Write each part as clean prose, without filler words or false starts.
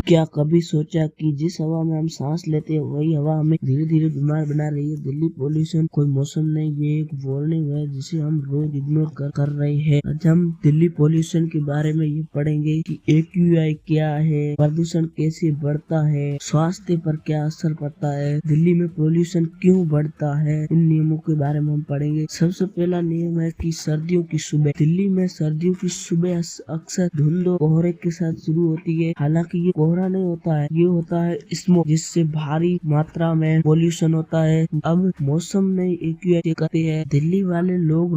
क्या कभी सोचा कि जिस हवा में हम सांस लेते हैं वही हवा हमें धीरे धीरे बीमार बना रही है। दिल्ली पोल्यूशन कोई मौसम नहीं, ये एक वार्निंग है जिसे हम रोज इग्नोर कर रहे हैं। आज हम दिल्ली पोल्यूशन के बारे में ये पढ़ेंगे कि AQI क्या है, प्रदूषण कैसे बढ़ता है, स्वास्थ्य पर क्या असर पड़ता है, दिल्ली में पोल्यूशन क्यों बढ़ता है, इन नियमों के बारे में हम पढ़ेंगे। सबसे पहला नियम है कि सर्दियों की सुबह। दिल्ली में सर्दियों की सुबह अक्सर धुंध और कोहरे के साथ शुरू होती है। हालांकि ये कोहरा नहीं होता है, ये होता है स्मोक, जिससे भारी मात्रा में पोल्यूशन होता है। अब मौसम में AQI चेक करते हैं। दिल्ली वाले लोग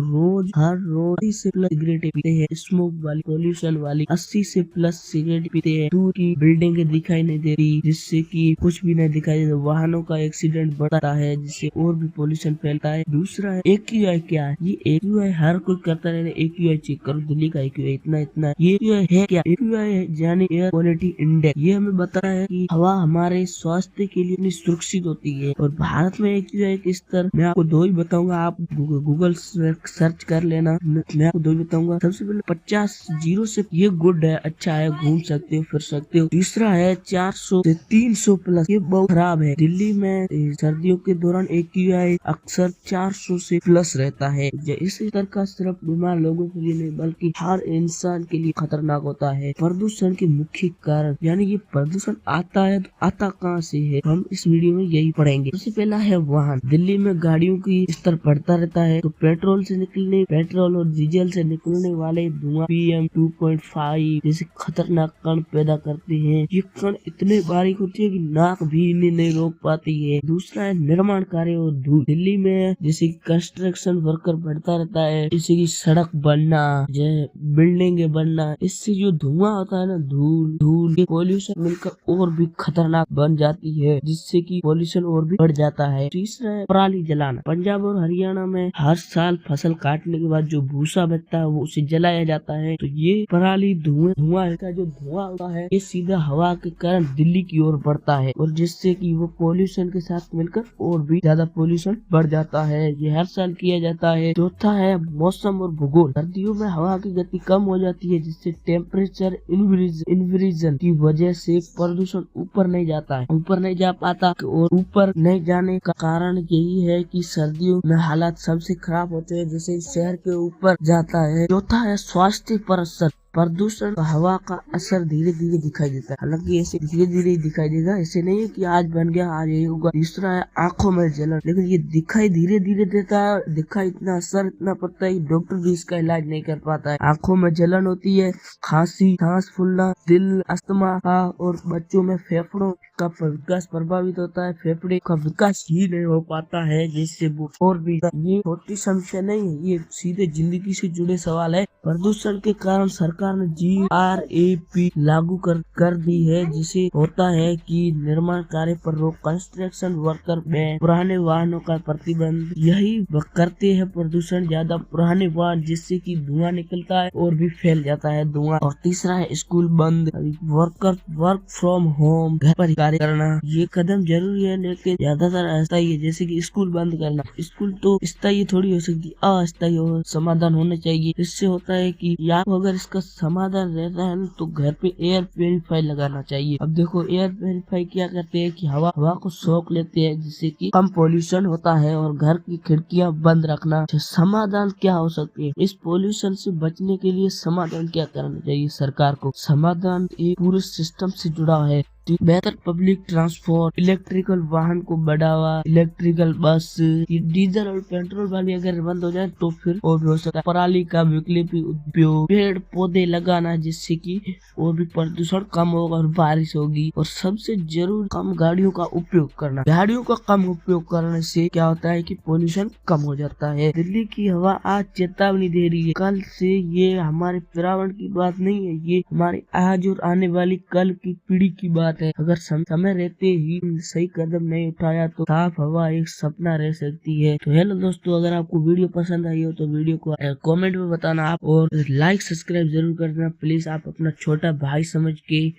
हर रोज 80 से प्लस सिगरेट पीते हैं। स्मोक वाली, पोल्यूशन वाली 80 से प्लस सिगरेट पीते हैं। दूर की बिल्डिंगें दिखाई नहीं देती, जिससे कि कुछ भी नहीं दिखाई देता। वाहनों का एक्सीडेंट बढ़ता है, जिससे और भी पोल्यूशन फैलता है। दूसरा है AQI क्या है। ये AQI हर कोई करता रहता है। AQI चेक करो, दिल्ली का AQI इतना। ये AQI है क्या? AQI है यानी एयर क्वालिटी इंडेक्स। ये हमें बताता है कि हवा हमारे स्वास्थ्य के लिए सुरक्षित होती है। और भारत में AQI के स्तर मैं आपको दो ही बताऊंगा, आप गूगल सर्च कर लेना। मैं आपको दो ही बताऊंगा। सबसे पहले 50 जीरो से ये गुड है, अच्छा है, घूम सकते हो, फिर सकते हो। तीसरा है 400 से 300 प्लस, ये बहुत खराब है। दिल्ली में सर्दियों के दौरान AQI अक्सर 400 से प्लस रहता है। इस स्तर का सिर्फ बीमार लोगों के लिए नहीं बल्कि हर इंसान के लिए खतरनाक होता है। प्रदूषण के मुख्य कारण, यानी ये प्रदूषण आता है तो आता कहाँ से है, हम इस वीडियो में यही पढ़ेंगे। सबसे पहला है वाहन। दिल्ली में गाड़ियों की स्तर बढ़ता रहता है, तो पेट्रोल और डीजल से निकलने वाले धुआं PM 2.5 जैसे खतरनाक कण पैदा करते हैं। ये कण इतने बारीक होते हैं कि नाक भी इन्हें नहीं रोक पाती है। दूसरा है निर्माण कार्य और धूल। दिल्ली में जैसे कंस्ट्रक्शन वर्कर बढ़ता रहता है, जैसे कि सड़क बनना, बिल्डिंगे बनना, इससे जो धुआं होता है ना, धूल के पोल्यूशन मिलकर और भी खतरनाक बन जाती है, जिससे कि पोल्यूशन और भी बढ़ जाता है। तीसरा है पराली जलाना। पंजाब और हरियाणा में हर साल फसल काटने के बाद जो भूसा बचता है वो उसे जलाया जाता है। तो ये पराली धुआं का जो धुआं होता है, ये सीधा हवा के कारण दिल्ली की ओर बढ़ता है, और जिससे कि वो पोल्यूशन के साथ मिलकर और भी ज्यादा पोल्यूशन बढ़ जाता है। ये हर साल किया जाता है। चौथा है मौसम और भूगोल। सर्दियों में हवा की गति कम हो जाती है, जिससे टेम्परेचर इंवर्जन की वजह से प्रदूषण ऊपर नहीं जा पाता। और ऊपर नहीं जाने का कारण यही है कि सर्दियों में हालात सबसे खराब होते हैं, जैसे शहर के ऊपर जाता है। चौथा है स्वास्थ्य पर असर। प्रदूषण हवा का असर धीरे धीरे दिखाई देता है। हालांकि ऐसे धीरे धीरे दिखाई देगा, ऐसे नहीं है कि आज बन गया आज यही होगा। तीसरा है आंखों में जलन। लेकिन ये दिखाई धीरे धीरे देता है, दिखाई इतना असर इतना पड़ता है, डॉक्टर भी इसका इलाज नहीं कर पाता है। आंखों में जलन होती है, खांसी, सांस फूलना, दिल, अस्थमा, और बच्चों में फेफड़ों का विकास प्रभावित होता है। फेफड़े का विकास ही नहीं हो पाता है, जिससे वो और भी, ये छोटी समस्या नहीं है, ये सीधे जिंदगी से जुड़े सवाल है। प्रदूषण के कारण सरकार ने GRAP लागू कर दी है, जिसे होता है कि निर्माण कार्य पर रोक, कंस्ट्रक्शन वर्कर बैन, पुराने वाहनों का प्रतिबंध। यही करते हैं प्रदूषण ज्यादा पुराने वाहन, जिससे कि धुआं निकलता है और भी फैल जाता है धुआं। और तीसरा है स्कूल बंद। वर्क फ्रॉम होम, घर पर कार्य करना। ये कदम जरूरी है, लेकिन ज्यादातर अस्थायी है, जैसे कि स्कूल बंद करना। स्कूल तो स्थायी थोड़ी हो सकती, अस्थायी समाधान होना चाहिए। इससे होता है कि या अगर इसका समाधान रहता है तो घर पे एयर प्यूरिफाई लगाना चाहिए। अब देखो एयर प्यूरिफाई क्या करते हैं कि हवा को सोख लेते हैं, जिससे कि कम पोल्यूशन होता है। और घर की खिड़कियां बंद रखना। समाधान क्या हो सकती है इस पोल्यूशन से बचने के लिए? समाधान क्या करना चाहिए सरकार को? समाधान एक पूरे सिस्टम से जुड़ा है। बेहतर पब्लिक ट्रांसपोर्ट, इलेक्ट्रिकल वाहन को बढ़ावा, इलेक्ट्रिकल बस, डीजल और पेट्रोल वाली अगर बंद हो जाए तो फिर और भी हो सकता है। पराली का वैकल्पिक उपयोग, पेड़ पौधे लगाना, जिससे कि और भी प्रदूषण कम होगा और बारिश होगी। और सबसे जरूरी कम गाड़ियों का उपयोग करना। गाड़ियों का कम उपयोग करने से क्या होता है कि पोल्यूशन कम हो जाता है। दिल्ली की हवा आज चेतावनी दे रही है, कल से ये हमारे पर्यावरण की बात नहीं है, ये हमारे आज और आने वाली कल की पीढ़ी की बात है। अगर समय रहते ही सही कदम नहीं उठाया तो साफ हवा एक सपना रह सकती है। तो हेलो दोस्तों, अगर आपको वीडियो पसंद आई हो तो वीडियो को कमेंट में बताना आप, और लाइक सब्सक्राइब जरूर करना प्लीज, आप अपना छोटा भाई समझ के।